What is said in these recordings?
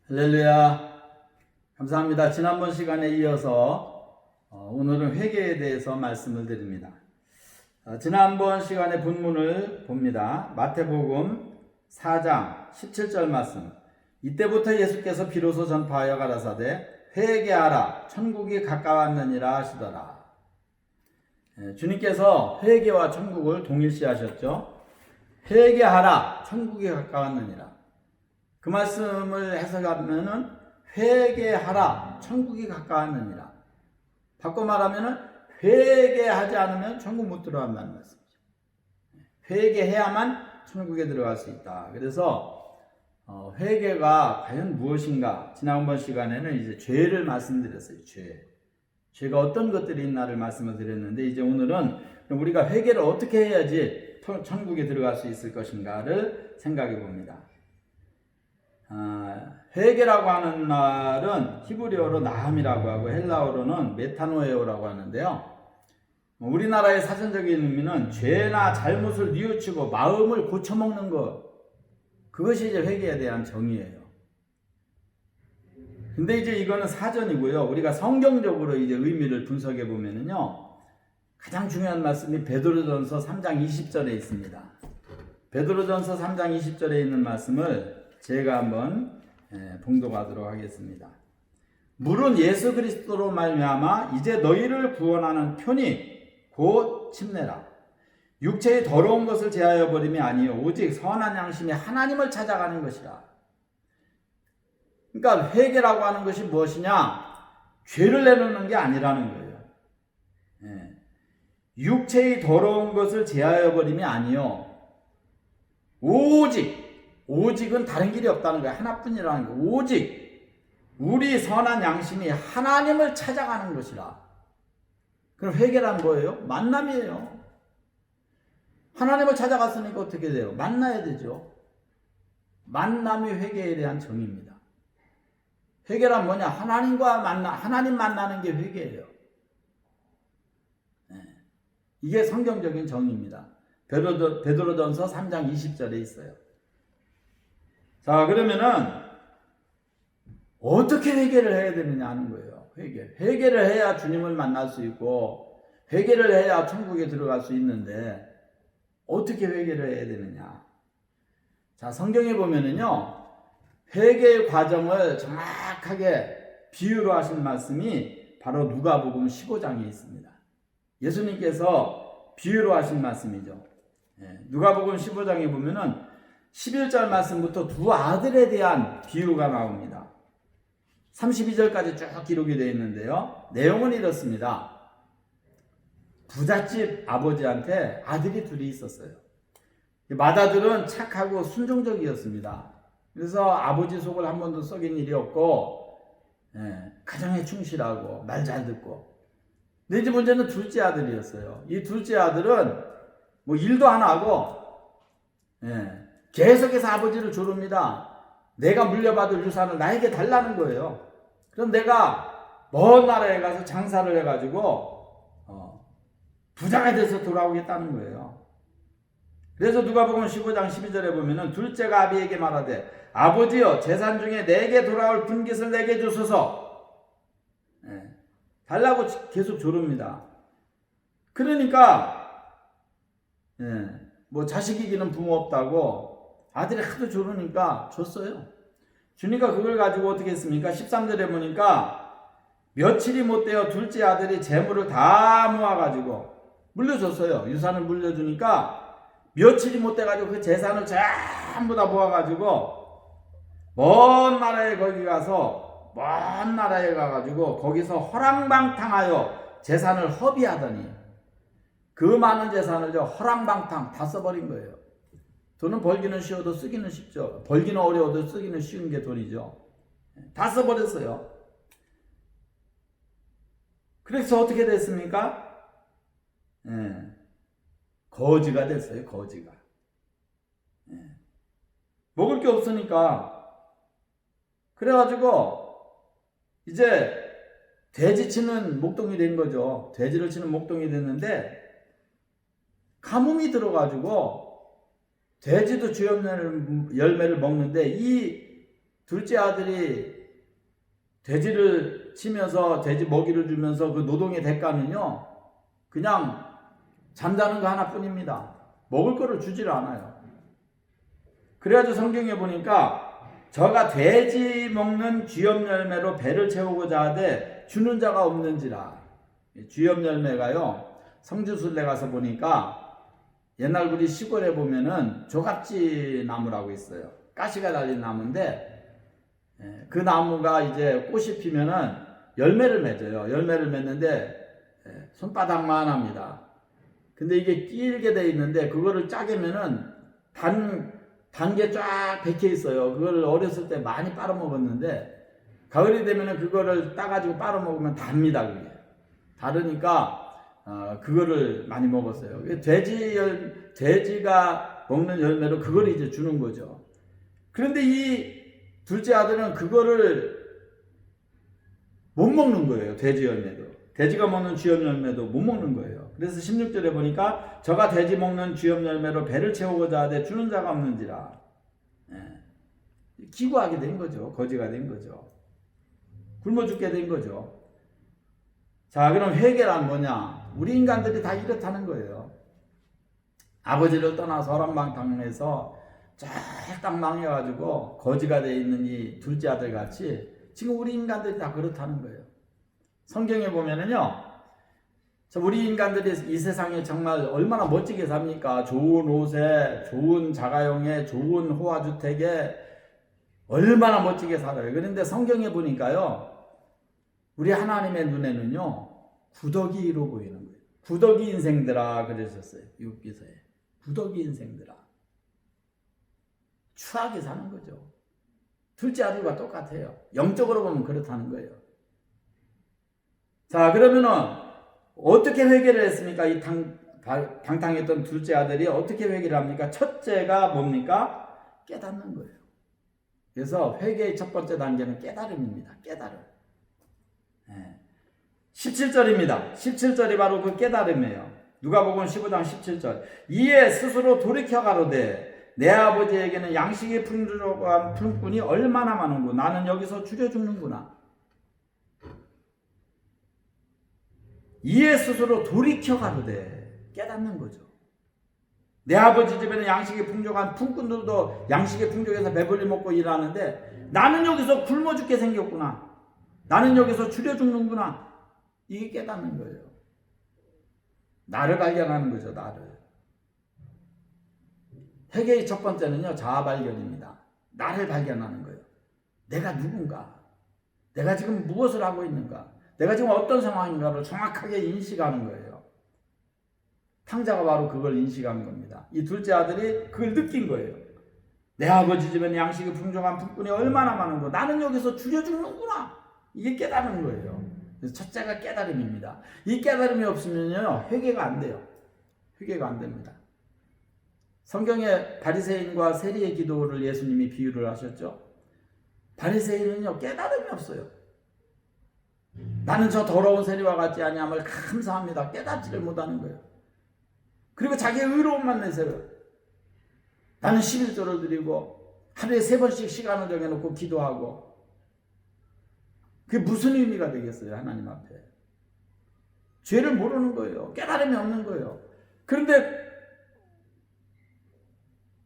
할렐루야. 감사합니다. 지난번 시간에 이어서 오늘은 회개에 대해서 말씀을 드립니다. 지난번 시간에 본문을 봅니다. 마태복음 4장 17절 말씀. 이때부터 예수께서 비로소 전파하여 가라사대 회개하라 천국이 가까웠느니라 하시더라. 주님께서 회개와 천국을 동일시하셨죠. 회개하라 천국이 가까웠느니라. 그 말씀을 해석하면은 회개하라 천국이 가까웠느니라. 바꿔 말하면은 회개하지 않으면 천국 못 들어간다는 말씀이죠. 회개해야만 천국에 들어갈 수 있다. 그래서 회개가 과연 무엇인가? 지난번 시간에는 이제 죄를 말씀드렸어요. 죄가 어떤 것들이 있나를 말씀을 드렸는데, 이제 오늘은 우리가 회개를 어떻게 해야지 천국에 들어갈 수 있을 것인가를 생각해 봅니다. 회개라고 하는 말은 히브리어로 나함이라고 하고 헬라어로는 메타노에오라고 하는데요. 우리나라의 사전적인 의미는 죄나 잘못을 뉘우치고 마음을 고쳐먹는 것, 그것이 이제 회개에 대한 정의예요. 근데 이제 이거는 사전이고요. 우리가 성경적으로 이제 의미를 분석해 보면은요, 가장 중요한 말씀이 베드로전서 3장 20절에 있습니다. 베드로전서 3장 20절에 있는 말씀을 제가 한번 봉독하도록 하겠습니다. 물은 예수 그리스도로 말미암아 이제 너희를 구원하는 편이 곧 침례라. 육체의 더러운 것을 제하여 버림이 아니요 오직 선한 양심이 하나님을 찾아가는 것이라. 그러니까 회개라고 하는 것이 무엇이냐? 죄를 내놓는 게 아니라는 거예요. 육체의 더러운 것을 제하여 버림이 아니요 오직은 다른 길이 없다는 거예요. 하나뿐이라는 거예요. 오직 우리 선한 양심이 하나님을 찾아가는 것이라. 그럼 회개란 뭐예요? 만남이에요. 하나님을 찾아갔으니까 어떻게 돼요? 만나야 되죠. 만남이 회개에 대한 정의입니다. 회개란 뭐냐? 하나님 만나는 게 회개예요. 이게 성경적인 정의입니다. 베드로전서 3장 20절에 있어요. 자, 그러면은 어떻게 회개를 해야 되느냐 하는 거예요. 회개를 해야 주님을 만날 수 있고, 회개를 해야 천국에 들어갈 수 있는데 어떻게 회개를 해야 되느냐? 자, 성경에 보면은요, 회개의 과정을 정확하게 비유로 하신 말씀이 바로 누가복음 15장에 있습니다. 예수님께서 비유로 하신 말씀이죠. 누가복음 15장에 보면은 11절 말씀부터 두 아들에 대한 비유가 나옵니다. 32절까지 쭉 기록이 되어 있는데요. 내용은 이렇습니다. 부잣집 아버지한테 아들이 둘이 있었어요. 맏아들은 착하고 순종적이었습니다. 그래서 아버지 속을 한 번도 썩인 일이 없고, 가정에 충실하고 말 잘 듣고. 근데 이제 문제는 둘째 아들이었어요. 이 둘째 아들은 뭐 일도 안 하고, 계속해서 아버지를 조릅니다. 내가 물려받을 유산을 나에게 달라는 거예요. 그럼 내가 먼 나라에 가서 장사를 해가지고 부자가 돼서 돌아오겠다는 거예요. 그래서 누가복음 15장 12절에 보면은 둘째가 아비에게 말하되 아버지여 재산 중에 내게 돌아올 분깃을 내게 주소서. 달라고 계속 조릅니다. 그러니까 뭐 자식 이기는 부모 없다고 아들이 하도 조르니까 줬어요. 주니까 그걸 가지고 어떻게 했습니까? 13절에 보니까 며칠이 못되어 둘째 아들이 재물을 다 모아가지고 물려줬어요. 유산을 물려주니까 며칠이 못돼가지고 그 재산을 전부 다 모아가지고 먼 나라에 가가지고 거기서 허랑방탕하여 재산을 허비하더니 그 많은 재산을 허랑방탕 다 써버린 거예요. 돈은 벌기는 쉬워도 쓰기는 쉽죠. 벌기는 어려워도 쓰기는 쉬운 게 돈이죠. 다 써버렸어요. 그래서 어떻게 됐습니까? 거지가 됐어요. 거지가. 먹을 게 없으니까. 그래가지고 이제 돼지 치는 목동이 된 거죠. 돼지를 치는 목동이 됐는데 가뭄이 들어가지고 돼지도 주 열매를 먹는데 이 둘째 아들이 돼지를 치면서 돼지 먹이를 주면서 그 노동의 대가는요, 그냥 잠자는 거 하나뿐입니다. 먹을 거를 주질 않아요. 그래가지고 성경에 보니까 저가 돼지 먹는 쥐염 열매로 배를 채우고자 하되 주는 자가 없는지라. 쥐염 열매가요, 성주순례 가서 보니까 옛날 우리 시골에 보면은 조갑지 나무라고 있어요. 가시가 달린 나무인데 그 나무가 이제 꽃이 피면은 열매를 맺어요. 열매를 맺는데 손바닥만 합니다. 근데 이게 길게 돼 있는데 그거를 짜게면은 단게 쫙 박혀 있어요. 그걸 어렸을 때 많이 빨아먹었는데 가을이 되면은 그거를 따가지고 빨아먹으면 답니다. 그게 다르니까 그거를 많이 먹었어요. 돼지가 먹는 열매로 그걸 이제 주는 거죠. 그런데 이 둘째 아들은 그거를 못 먹는 거예요. 돼지 열매도. 돼지가 먹는 쥐염 열매도 못 먹는 거예요. 그래서 16절에 보니까 저가 돼지 먹는 쥐염 열매로 배를 채우고자 하되 주는 자가 없는지라. 기구하게 된 거죠. 거지가 된 거죠. 굶어 죽게 된 거죠. 자, 그럼 회개란 뭐냐? 우리 인간들이 다 이렇다는 거예요. 아버지를 떠나서 허랑방탕해서 쫙딱 망해가지고 거지가 돼 있는 이 둘째 아들 같이 지금 우리 인간들이 다 그렇다는 거예요. 성경에 보면은요, 우리 인간들이 이 세상에 정말 얼마나 멋지게 삽니까? 좋은 옷에, 좋은 자가용에, 좋은 호화주택에 얼마나 멋지게 살아요. 그런데 성경에 보니까요, 우리 하나님의 눈에는요, 구더기로 보이는 거예요. 구더기 인생들아 그러셨어요. 욥기서에. 구더기 인생들아. 추하게 사는 거죠. 둘째 아들과 똑같아요. 영적으로 보면 그렇다는 거예요. 자, 그러면은 어떻게 회개를 했습니까? 이 방탕했던 둘째 아들이 어떻게 회개를 합니까? 첫째가 뭡니까? 깨닫는 거예요. 그래서 회개의 첫 번째 단계는 깨달음입니다. 깨달음. 17절입니다. 17절이 바로 그 깨달음이에요. 누가복음 15장 17절. 이에 스스로 돌이켜 가로되 내 아버지에게는 양식이 풍족한 품꾼이 얼마나 많은고 나는 여기서 줄여 죽는구나. 이에 스스로 돌이켜 가로되 깨닫는 거죠. 내 아버지 집에는 양식이 풍족한 품꾼들도 양식이 풍족해서 배불리 먹고 일하는데 나는 여기서 굶어 죽게 생겼구나. 나는 여기서 줄여 죽는구나. 이게 깨닫는 거예요. 나를 발견하는 거죠. 나를. 회개의 첫 번째는요, 자아 발견입니다. 나를 발견하는 거예요. 내가 누군가, 내가 지금 무엇을 하고 있는가, 내가 지금 어떤 상황인가를 정확하게 인식하는 거예요. 탕자가 바로 그걸 인식한 겁니다. 이 둘째 아들이 그걸 느낀 거예요. 내 아버지 집에는 양식이 풍족한 품꾼이 얼마나 많은고 나는 여기서 줄여 죽는구나. 이게 깨달은 거예요. 그래서 첫째가 깨달음입니다. 이 깨달음이 없으면요, 회개가 안 돼요. 회개가 안 됩니다. 성경에 바리새인과 세리의 기도를 예수님이 비유를 하셨죠. 바리새인은요, 깨달음이 없어요. 나는 저 더러운 세리와 같지 아니함을 감사합니다. 깨닫지를 못하는 거예요. 그리고 자기의 의로움만 내세요. 나는 11조를 드리고 하루에 3번씩 시간을 정해놓고 기도하고. 그게 무슨 의미가 되겠어요, 하나님 앞에. 죄를 모르는 거예요. 깨달음이 없는 거예요. 그런데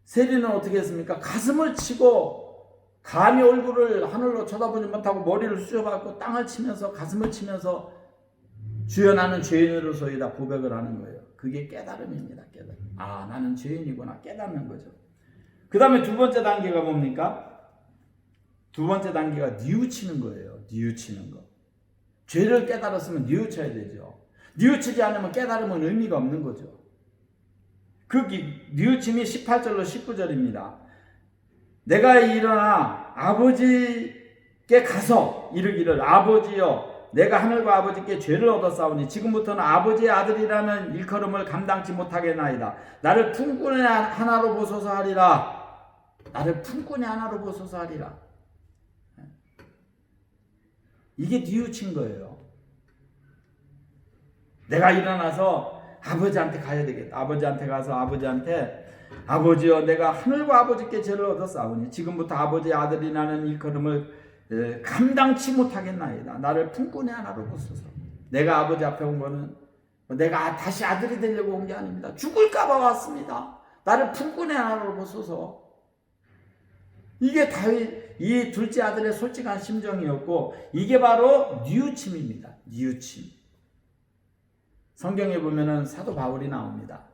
세리는 어떻게 했습니까? 가슴을 치고 감히 얼굴을 하늘로 쳐다보지 못하고 머리를 쑤셔박고 땅을 치면서 가슴을 치면서 주여 나는 죄인으로서이다 고백을 하는 거예요. 그게 깨달음입니다. 깨달음. 아, 나는 죄인이구나. 깨닫는 거죠. 그 다음에 두 번째 단계가 뭡니까? 두 번째 단계가 뉘우치는 거예요. 뉘우치는 거. 죄를 깨달았으면 뉘우쳐야 되죠. 뉘우치지 않으면 깨달음은 의미가 없는 거죠. 그 뉘우침이 18절로 19절입니다. 내가 일어나 아버지께 가서 이르기를 아버지여 내가 하늘과 아버지께 죄를 얻었사오니 지금부터는 아버지의 아들이라는 일컬음을 감당치 못하겠나이다. 나를 품꾼의 하나로 보소서 하리라. 나를 품꾼의 하나로 보소서 하리라. 이게 뉘우친 거예요. 내가 일어나서 아버지한테 가야 되겠다. 아버지한테 가서 아버지여 내가 하늘과 아버지께 죄를 얻었사오니 지금부터 아버지의 아들이 나는 일컬음을 감당치 못하겠나이다. 나를 품꾼의 하나로 보소서. 내가 아버지 앞에 온 거는 내가 다시 아들이 되려고 온 게 아닙니다. 죽을까 봐 왔습니다. 나를 품꾼의 하나로 보소서. 이게 다윗 이 둘째 아들의 솔직한 심정이었고 이게 바로 뉘우침입니다. 뉘우침. 성경에 보면은 사도 바울이 나옵니다.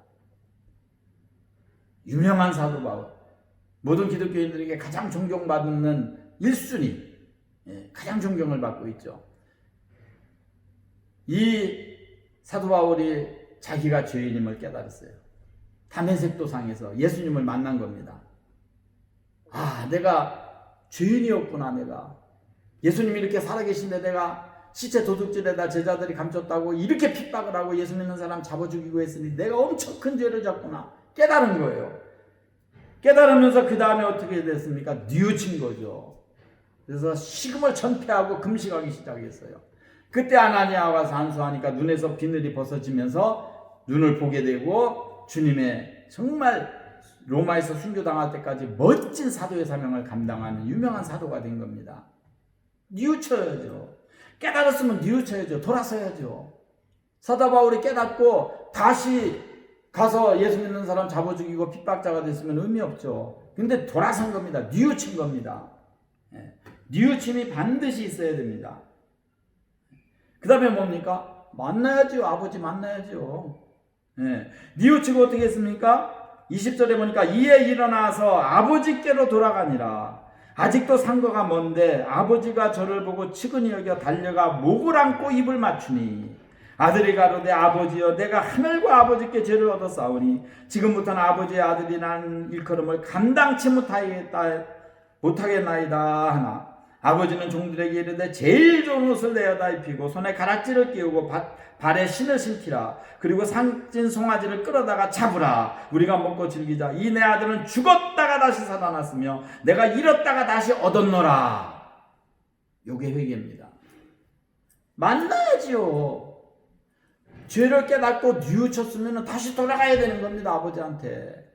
유명한 사도 바울. 모든 기독교인들에게 가장 존경받는 1순위. 가장 존경을 받고 있죠. 이 사도 바울이 자기가 죄인임을 깨달았어요. 다메섹 도상에서 예수님을 만난 겁니다. 아, 내가 죄인이었구나. 내가 예수님이 이렇게 살아계신데 내가 시체 도둑질에다 제자들이 감췄다고 이렇게 핍박을 하고 예수 믿는 사람 잡아 죽이고 했으니 내가 엄청 큰 죄를 졌구나 깨달은 거예요. 깨달으면서 그 다음에 어떻게 됐습니까? 뉘우친 거죠. 그래서 식음을 전폐하고 금식하기 시작했어요. 그때 아나니아가 산수하니까 눈에서 비늘이 벗어지면서 눈을 보게 되고 주님의 정말 로마에서 순교당할 때까지 멋진 사도의 사명을 감당하는 유명한 사도가 된 겁니다. 뉘우쳐야죠. 깨달았으면 뉘우쳐야죠. 돌아서야죠. 사도 바울이 깨닫고 다시 가서 예수 믿는 사람 잡아 죽이고 핍박자가 됐으면 의미 없죠. 근데 돌아선 겁니다. 뉘우친 겁니다. 뉘우침이 반드시 있어야 됩니다. 그 다음에 뭡니까? 만나야죠. 아버지 만나야죠. 뉘우치고 어떻게 했습니까? 20절에 보니까 이에 일어나서 아버지께로 돌아가니라. 아직도 상거가 먼데 아버지가 저를 보고 측은히 여겨 달려가 목을 안고 입을 맞추니 아들이 가로되 아버지여 내가 하늘과 아버지께 죄를 얻었사오니 지금부터는 아버지의 아들이 난 일컬음을 감당치 못하겠나이다 하나 아버지는 종들에게 이르되 제일 좋은 옷을 내어다 입히고 손에 가락지를 끼우고 발에 신을 신기라. 그리고 상진 송아지를 끌어다가 잡으라. 우리가 먹고 즐기자. 이 내 아들은 죽었다가 다시 살아났으며 내가 잃었다가 다시 얻었노라. 요게 회개입니다. 만나야지요. 죄를 깨닫고 뉘우쳤으면 다시 돌아가야 되는 겁니다. 아버지한테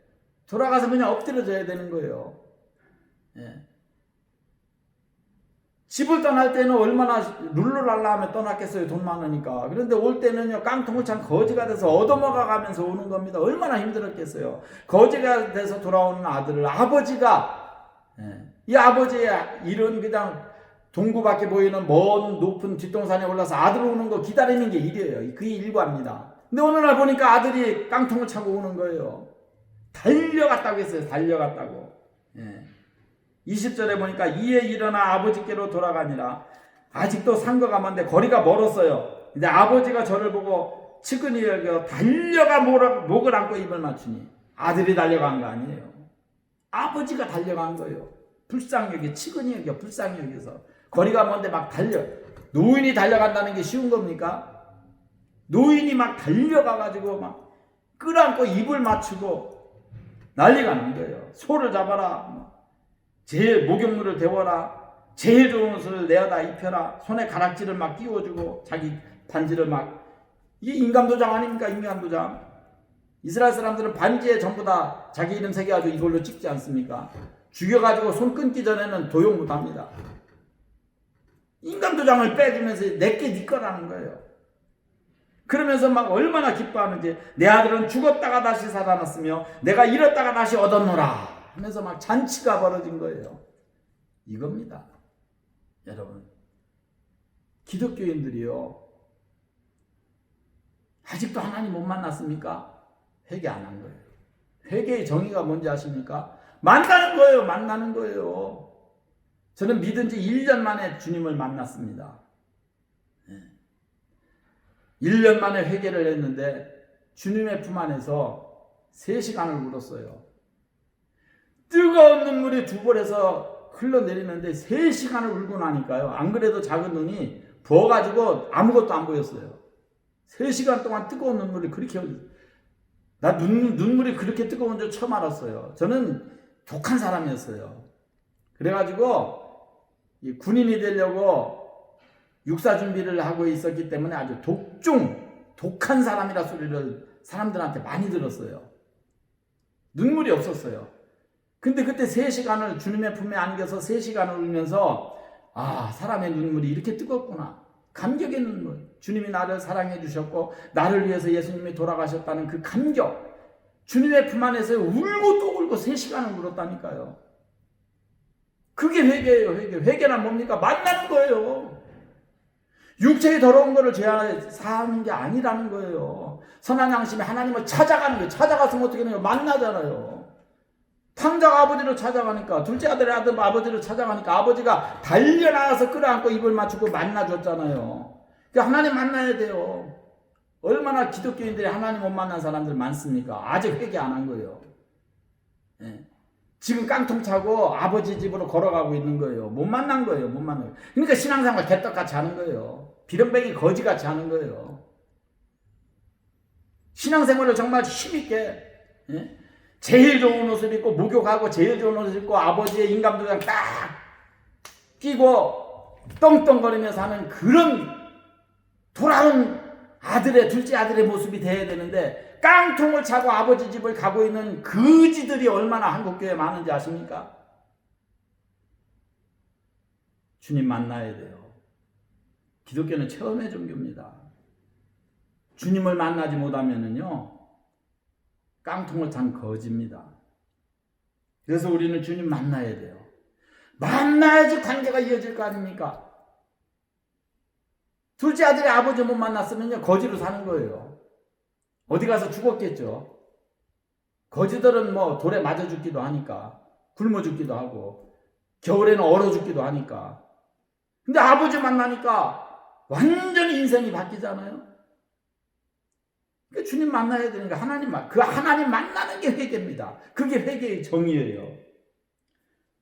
돌아가서 그냥 엎드려져야 되는 거예요. 집을 떠날 때는 얼마나 룰루랄라 하면 떠났겠어요. 돈 많으니까. 그런데 올 때는요 깡통을 찬 거지가 돼서 얻어먹어 가면서 오는 겁니다. 얼마나 힘들었겠어요. 거지가 돼서 돌아오는 아들을 아버지가 이 아버지의 일은 그냥 동구밖에 보이는 먼 높은 뒷동산에 올라서 아들 오는 거 기다리는 게 일이에요. 그게 일과입니다. 근데 어느 날 보니까 아들이 깡통을 차고 오는 거예요. 달려갔다고 했어요. 달려갔다고. 20절에 보니까 이에 일어나 아버지께로 돌아가니라. 아직도 상거가 먼데 거리가 멀었어요. 근데 아버지가 저를 보고 측은히 여겨 달려가 목을 안고 입을 맞추니 아들이 달려간 거 아니에요. 아버지가 달려간 거예요. 불쌍히 여겨 측은히 여겨 불쌍히 여겨서 거리가 먼데 막 달려. 노인이 달려간다는 게 쉬운 겁니까? 노인이 막 달려가가지고 막 끌어안고 입을 맞추고 난리가 난 거예요. 소를 잡아라. 제일 목욕물을 데워라. 제일 좋은 옷을 내어다 입혀라. 손에 가락지를 막 끼워주고 자기 반지를 막. 이게 인감도장 아닙니까? 인감도장. 이스라엘 사람들은 반지에 전부 다 자기 이름 새겨가지고 이걸로 찍지 않습니까? 죽여가지고 손 끊기 전에는 도용 못합니다. 인감도장을 빼주면서 내게 네 거라는 거예요. 그러면서 막 얼마나 기뻐하는지 내 아들은 죽었다가 다시 살아났으며 내가 잃었다가 다시 얻었노라 하면서 막 잔치가 벌어진 거예요. 이겁니다. 여러분 기독교인들이요 아직도 하나님 못 만났습니까? 회개 안 한 거예요. 회개의 정의가 뭔지 아십니까? 만나는 거예요. 만나는 거예요. 저는 믿은 지 1년 만에 주님을 만났습니다. 1년 만에 회개를 했는데 주님의 품 안에서 3시간을 울었어요. 뜨거운 눈물이 두 볼에서 흘러내리는데 3시간을 울고 나니까요. 안 그래도 작은 눈이 부어가지고 아무것도 안 보였어요. 3시간 동안 뜨거운 눈물이 그렇게 나 눈물이 그렇게 뜨거운 줄 처음 알았어요. 저는 독한 사람이었어요. 그래가지고 이 군인이 되려고 육사 준비를 하고 있었기 때문에 아주 독한 사람이라 소리를 사람들한테 많이 들었어요. 눈물이 없었어요. 근데 그때 3시간을 주님의 품에 안겨서 3시간을 울면서 사람의 눈물이 이렇게 뜨겁구나. 감격의 눈물. 주님이 나를 사랑해 주셨고 나를 위해서 예수님이 돌아가셨다는 그 감격. 주님의 품 안에서 울고 또 울고 3시간을 울었다니까요. 그게 회개예요. 회개란 뭡니까? 만나는 거예요. 육체의 더러운 거를 죄 안에 사는 게 아니라는 거예요. 선한 양심이 하나님을 찾아가는 거예요. 찾아갔으면 어떻게 되나요? 만나잖아요. 탕자가 아버지를 찾아가니까, 둘째 아들의 아들 아버지를 찾아가니까 아버지가 달려나가서 끌어안고 입을 맞추고 만나줬잖아요. 그러니까 하나님 만나야 돼요. 얼마나 기독교인들이 하나님 못 만난 사람들 많습니까? 아직 회개 안 한 거예요. 예. 지금 깡통 차고 아버지 집으로 걸어가고 있는 거예요. 못 만난 거예요. 못 만난 거예요. 그러니까 신앙생활 개떡같이 하는 거예요. 비렁뱅이 거지같이 하는 거예요. 신앙생활을 정말 힘있게, 예? 제일 좋은 옷을 입고 목욕하고 제일 좋은 옷을 입고 아버지의 인감도장 딱 끼고 떵떵거리면서 하는 그런 돌아온 아들의, 둘째 아들의 모습이 돼야 되는데 깡통을 차고 아버지 집을 가고 있는 거지들이 얼마나 한국교회에 많은지 아십니까? 주님 만나야 돼요. 기독교는 처음의 종교입니다. 주님을 만나지 못하면은요, 깡통을 찬 거지입니다. 그래서 우리는 주님 만나야 돼요. 만나야지 관계가 이어질 거 아닙니까? 둘째 아들의 아버지 못 만났으면요, 거지로 사는 거예요. 어디 가서 죽었겠죠. 거지들은 뭐 돌에 맞아 죽기도 하니까, 굶어 죽기도 하고, 겨울에는 얼어 죽기도 하니까. 근데 아버지 만나니까 완전히 인생이 바뀌잖아요. 그러니까 주님 만나야 되니까 하나님 만나는 게 회개입니다. 그게 회개의 정의예요.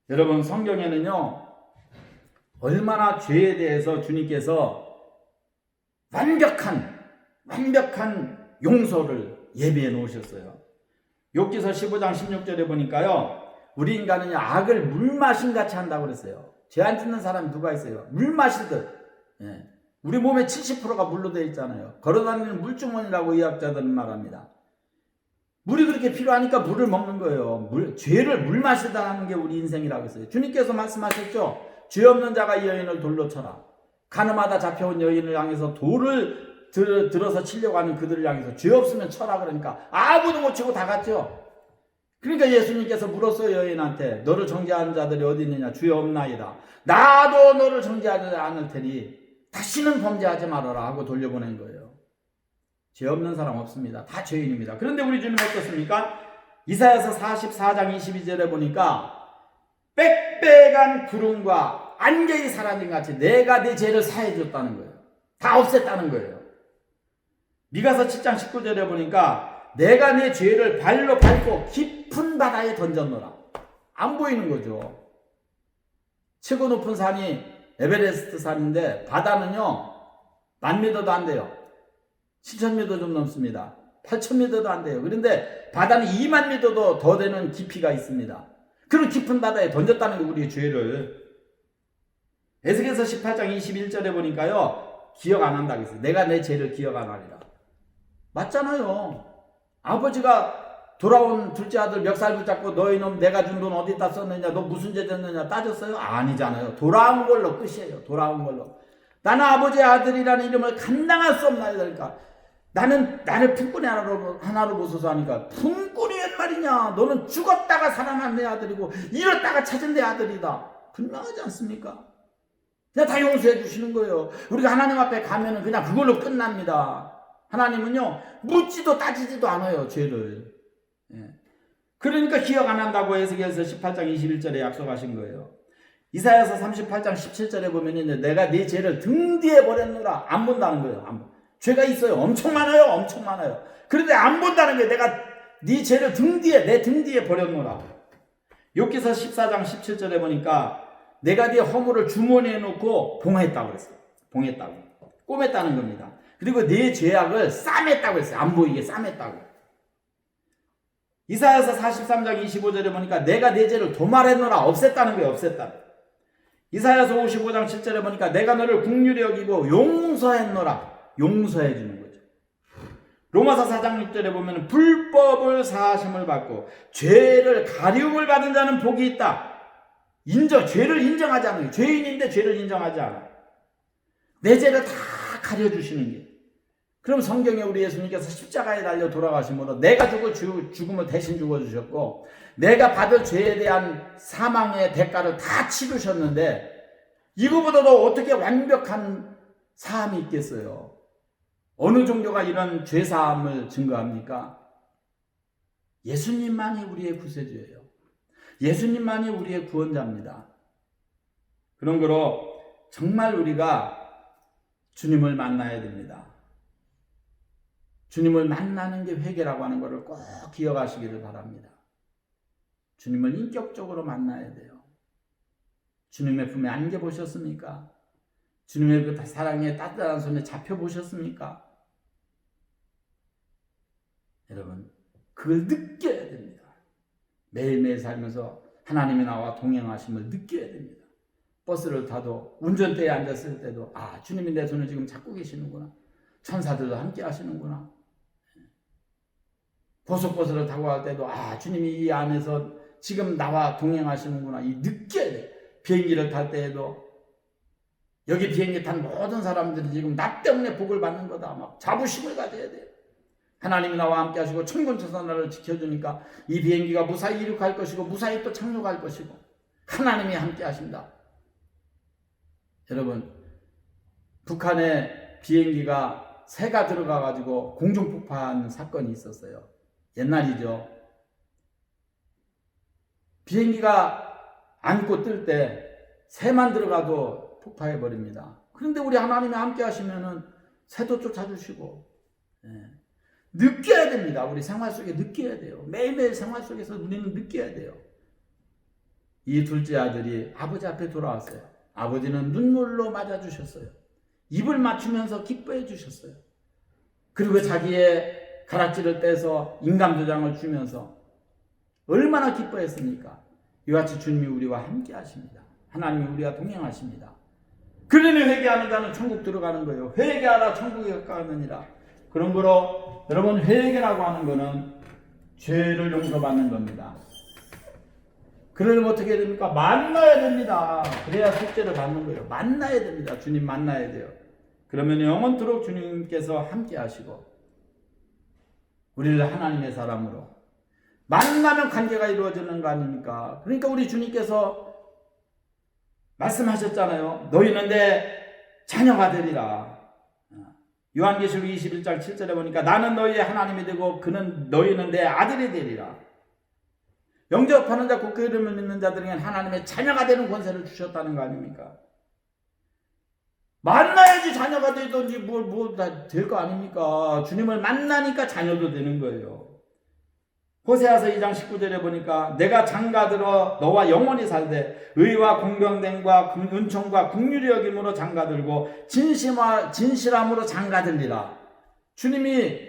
여러분, 성경에는요, 얼마나 죄에 대해서 주님께서 완벽한 용서를 예비해 놓으셨어요. 욥기서 15장 16절에 보니까요, 우리 인간은 악을 물마신같이 한다고 그랬어요. 죄 안 짓는 사람이 누가 있어요? 물 마시듯. 예. 우리 몸의 70%가 물로 되어 있잖아요. 걸어다니는 물주머니라고 의학자들은 말합니다. 물이 그렇게 필요하니까 물을 먹는 거예요. 죄를 물 마시다 하는 게 우리 인생이라고 했어요. 주님께서 말씀하셨죠. 죄 없는 자가 이 여인을 돌로 쳐라. 가늠하다 잡혀온 여인을 향해서 돌을 들어서 치려고 하는 그들을 향해서 죄 없으면 쳐라 그러니까 아무도 못 치고 다 갔죠. 그러니까 예수님께서 물었어요. 여인한테. 너를 정죄하는 자들이 어디 있느냐? 주여 없나이다. 나도 너를 정죄하지 않을 테니 다시는 범죄하지 말아라 하고 돌려보낸 거예요. 죄 없는 사람 없습니다. 다 죄인입니다. 그런데 우리 주님 어떻습니까? 이사야서 44장 22절에 보니까 빽빽한 구름과 안개의 사라짐 같이 내가 네 죄를 사해 줬다는 거예요. 다 없앴다는 거예요. 미가서 7장 19절에 보니까 내가 내 죄를 발로 밟고 깊은 바다에 던졌노라. 안 보이는 거죠. 최고 높은 산이 에베레스트 산인데 바다는요 10,000m도 안 돼요. 7,000m 좀 넘습니다. 8,000m도 안 돼요. 그런데 바다는 20,000m도 더 되는 깊이가 있습니다. 그런 깊은 바다에 던졌다는 게 우리의 죄를. 에스겔서 18장 21절에 보니까요 기억 안 한다고 했어요. 내가 내 죄를 기억 안 하리라. 맞잖아요. 아버지가 돌아온 둘째 아들 멱살 붙잡고 너희 놈 내가 준 돈 어디다 썼느냐, 너 무슨 죄 졌느냐 따졌어요? 아니잖아요. 돌아온 걸로 끝이에요. 돌아온 걸로. 나는 아버지의 아들이라는 이름을 감당할 수 없나이다. 나를 품꾼이 하나로 보소서 하니까 품꾼이 웬 말이냐? 너는 죽었다가 살아난 내 아들이고 잃었다가 찾은 내 아들이다. 분명하지 않습니까? 그냥 다 용서해 주시는 거예요. 우리가 하나님 앞에 가면은 그냥 그걸로 끝납니다. 하나님은요 묻지도 따지지도 않아요. 죄를. 예. 그러니까 기억 안 한다고 에스겔서 18장 21절에 약속하신 거예요. 이사야서 38장 17절에 보면 내가 네 죄를 등 뒤에 버렸노라. 안 본다는 거예요. 죄가 있어요. 엄청 많아요. 엄청 많아요. 그런데 안 본다는 거예요. 내가 네 죄를 내 등 뒤에 버렸노라. 욥기서 14장 17절에 보니까 내가 네 허물을 주머니에 놓고 봉했다고 그랬어요. 봉했다고. 꿰맸다는 겁니다. 그리고 네 죄악을 싸맸다고 했어요. 안 보이게 싸맸다고. 이사야서 43장 25절에 보니까 내가 네 죄를 도말했노라. 없앴다는 거예요. 없앴다. 이사야서 55장 7절에 보니까 내가 너를 긍휼히 여기고 용서했노라. 용서해 주는 거죠. 로마서 4장 6절에 보면 불법을 사하심을 받고 죄를 가리움을 받은 자는 복이 있다. 죄를 인정하지 않아요. 죄인인데 죄를 인정하지 않아. 내 죄를 다 가려주시는 게. 그럼 성경에 우리 예수님께서 십자가에 달려 돌아가심으로 내가 죽음을 대신 죽어주셨고 내가 받을 죄에 대한 사망의 대가를 다 치르셨는데 이거보다도 어떻게 완벽한 사함이 있겠어요? 어느 종교가 이런 죄사함을 증거합니까? 예수님만이 우리의 구세주예요. 예수님만이 우리의 구원자입니다. 그런 거로 정말 우리가 주님을 만나야 됩니다. 주님을 만나는 게 회개라고 하는 것을 꼭 기억하시기를 바랍니다. 주님을 인격적으로 만나야 돼요. 주님의 품에 안겨보셨습니까? 주님의 그 사랑의 따뜻한 손에 잡혀보셨습니까? 여러분, 그걸 느껴야 됩니다. 매일매일 살면서 하나님이 나와 동행하심을 느껴야 됩니다. 버스를 타도 운전대에 앉았을 때도 주님이 내 손을 지금 잡고 계시는구나. 천사들도 함께 하시는구나. 고속버스를 타고 갈 때도 주님이 이 안에서 지금 나와 동행하시는구나. 이 느껴야 돼. 비행기를 탈 때에도 여기 비행기 탄 모든 사람들이 지금 나 때문에 복을 받는 거다. 막 자부심을 가져야 돼. 하나님이 나와 함께 하시고 천군천사 나를 지켜주니까 이 비행기가 무사히 이륙할 것이고 무사히 또 착륙할 것이고 하나님이 함께 하신다. 여러분, 북한에 비행기가 새가 들어가가지고 공중폭파한 사건이 있었어요. 옛날이죠. 비행기가 안고 뜰 때 새만 들어가도 폭파해버립니다. 그런데 우리 하나님이 함께 하시면은 새도 쫓아주시고, 느껴야 됩니다. 우리 생활 속에 느껴야 돼요. 매일매일 생활 속에서 우리는 느껴야 돼요. 이 둘째 아들이 아버지 앞에 돌아왔어요. 아버지는 눈물로 맞아주셨어요. 입을 맞추면서 기뻐해 주셨어요. 그리고 자기의 가락지를 떼서 인감도장을 주면서 얼마나 기뻐했습니까? 이와 같이 주님이 우리와 함께 하십니다. 하나님이 우리와 동행하십니다. 그러니 회개하는 자는 천국 들어가는 거예요. 회개하라 천국에 가느니라. 그런 거로 여러분, 회개라고 하는 거는 죄를 용서받는 겁니다. 그러려면 어떻게 해야 됩니까? 만나야 됩니다. 그래야 속죄를 받는 거예요. 만나야 됩니다. 주님 만나야 돼요. 그러면 영원토록 주님께서 함께 하시고 우리를 하나님의 사람으로 만나면 관계가 이루어지는 거 아닙니까? 그러니까 우리 주님께서 말씀하셨잖아요. 너희는 내 자녀가 되리라. 요한계시록 21장 7절에 보니까 나는 너희의 하나님이 되고 너희는 내 아들이 되리라. 영접하는 자, 곧 그 이름을 믿는 자들에게 하나님의 자녀가 되는 권세를 주셨다는 거 아닙니까? 만나야지 자녀가 되든지 다 될 거 아닙니까? 주님을 만나니까 자녀도 되는 거예요. 호세아서 2장 19절에 보니까 내가 장가들어 너와 영원히 살되 의와 공평됨과 은총과 긍휼히 여김으로 장가들고 진실함으로 장가들리라. 주님이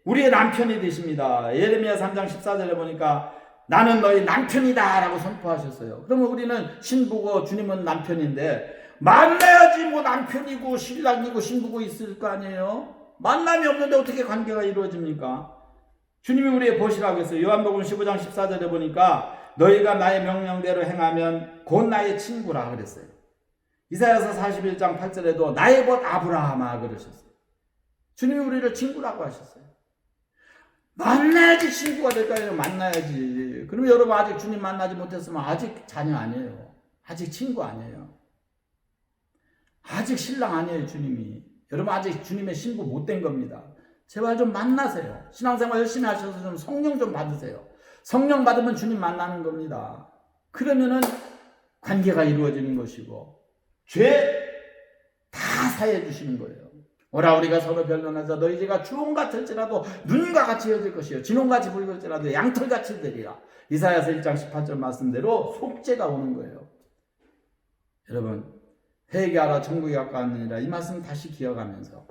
우리의 남편이 되십니다. 예레미야 3장 14절에 보니까 나는 너희 남편이다 라고 선포하셨어요. 그러면 우리는 신부고 주님은 남편인데 만나야지 뭐 남편이고 신랑이고 신부고 있을 거 아니에요. 만남이 없는데 어떻게 관계가 이루어집니까? 주님이 우리의 보시라고 했어요. 요한복음 15장 14절에 보니까 너희가 나의 명령대로 행하면 곧 나의 친구라 그랬어요. 이사야서 41장 8절에도 나의 벗 아브라함아 그러셨어요. 주님이 우리를 친구라고 하셨어요. 만나야지 친구가 될까요? 만나야지. 그러면 여러분 아직 주님 만나지 못했으면 아직 자녀 아니에요. 아직 친구 아니에요. 아직 신랑 아니에요. 주님이. 여러분 아직 주님의 신부 못 된 겁니다. 제발 좀 만나세요. 신앙생활 열심히 하셔서 좀 성령 좀 받으세요. 성령 받으면 주님 만나는 겁니다. 그러면은 관계가 이루어지는 것이고 죄 다 사해 주시는 거예요. 오라 우리가 서로 변론하자 너희 죄가 주홍 같을지라도 눈과 같이 헤어질 것이요 진홍같이 붉을지라도 양털같이 되리라. 이사야서 1장 18절 말씀대로 속죄가 오는 거예요. 여러분 회개하라 천국이 가까웠느니라 이 말씀 다시 기억하면서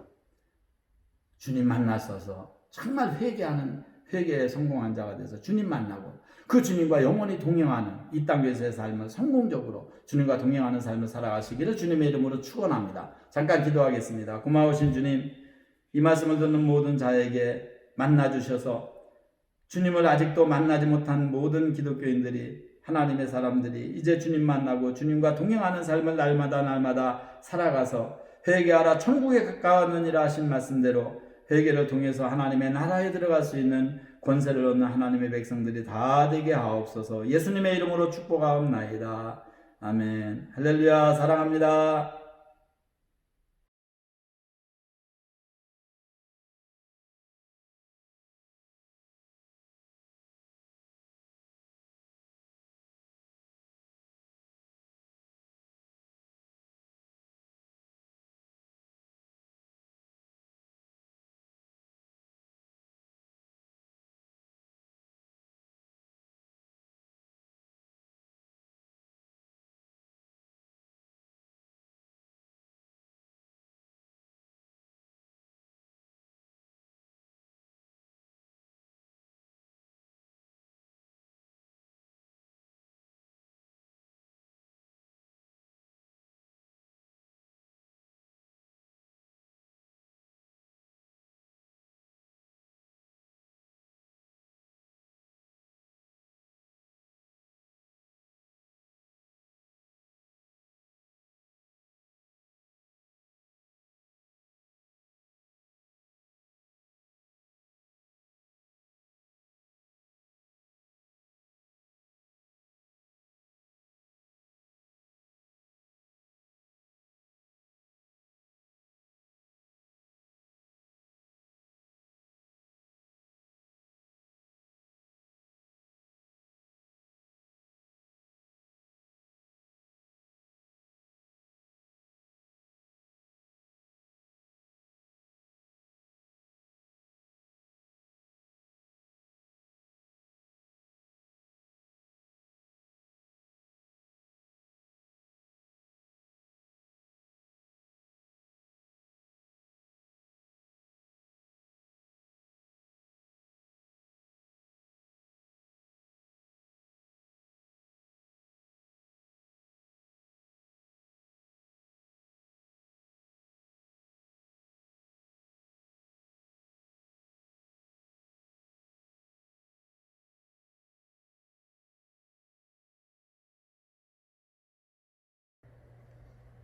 주님 만나셔서 정말 회개에 성공한 자가 돼서 주님 만나고 그 주님과 영원히 동행하는 이 땅에서의 삶을 성공적으로 주님과 동행하는 삶을 살아가시기를 주님의 이름으로 축원합니다. 잠깐 기도하겠습니다. 고마우신 주님, 이 말씀을 듣는 모든 자에게 만나 주셔서 주님을 아직도 만나지 못한 모든 기독교인들이, 하나님의 사람들이 이제 주님 만나고 주님과 동행하는 삶을 날마다 살아가서 회개하라 천국에 가까웠느니라 하신 말씀대로 회개를 통해서 하나님의 나라에 들어갈 수 있는 권세를 얻는 하나님의 백성들이 다 되게 하옵소서. 예수님의 이름으로 축복하옵나이다. 아멘. 할렐루야. 사랑합니다.